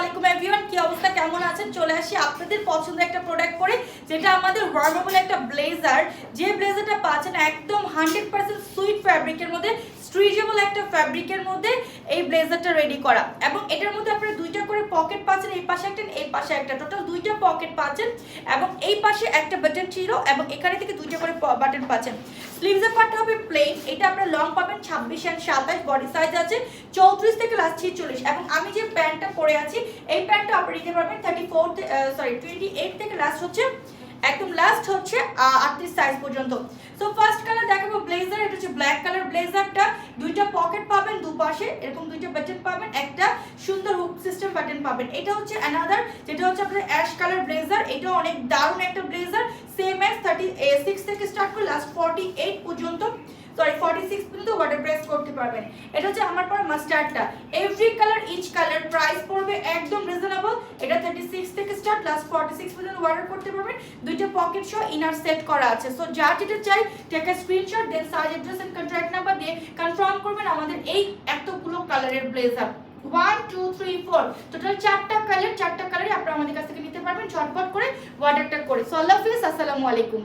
আলাইকুম এভরিওয়ান, কি অবস্থা, কেমন আছেন? চলে আসি আপনাদের পছন্দের একটা প্রোডাক্ট করে, যেটা আমাদের ওয়ার্মেবল একটা ব্লেজার। যে ব্লেজারটা পাচ্ছেন একদম 100% সুইট ফ্যাব্রিকের মধ্যে, স্ট্রেচেবল একটা ফ্যাব্রিকের মধ্যে এই ব্লেজারটা রেডি করা। এবং এটার মধ্যে আপনারা দুইটা করে পকেট পাচ্ছেন, এই পাশে একটা এই পাশে একটা, টোটাল দুইটা পকেট পাচ্ছেন। এবং এই পাশে একটা বাটন ছিল এবং এখানে থেকে দুইটা করে বাটন পাচ্ছেন। স্লিভসের পার্টটা হবে প্লেন, এটা আপনারা লং পাবেন 26 এন্ড 27, বডি সাইজ আছে 34 থেকে লাস্ট 46। এবং আমি যে প্যান্টটা পরে আছি এই প্যান্টটা আপনি নিতে পারবেন 28 থেকে লাস্ট হচ্ছে একদম লাস্ট হচ্ছে 38 সাইজ পর্যন্ত। সো ফার্স্ট কালার দেখাবো ব্লেজার, এটা হচ্ছে ব্ল্যাক কালার ব্লেজারটা। দুইটা পকেট পাবেন দুপাশে, এরকম দুইটা বাটন পাবেন, একটা সুন্দর হুক সিস্টেম বাটন পাবেন। এটা হচ্ছে অ্যানাদার, যেটা হচ্ছে আপনার অ্যাশ কালার ব্লেজার। এটা অনেক দারুণ একটা ব্লেজার, সেম এজ 36 থেকে স্টার্ট করে লাস্ট 48 পর্যন্ত, 46 পর্যন্ত ওয়াটার প্রেস করতে পারবেন। এটা হচ্ছে আমার পর মাস্টার্ডটা, every colour each colour price পড়বে একদম রিজনেবল। এটা 36 থেকে স্টার্ট লাস্ট 46 পর্যন্ত ওয়াটার করতে পারবেন। দুইটা পকেট সহ ইনার সেট করা আছে। সো যার যেটা চাই take a screenshot, then size, address and contact number দিয়ে কনফার্ম করবেন আমাদের এই এতগুলো কালারের ব্লেজার। 1 2 3 4 টোটাল 4টা কালার, 4টা কালারই আপনারা আমাদের কাছ থেকে নিতে পারবেন ঝটপট করে ওয়াটারটা করে। সো আল্লাহ হাফেজ, আসসালামু আলাইকুম।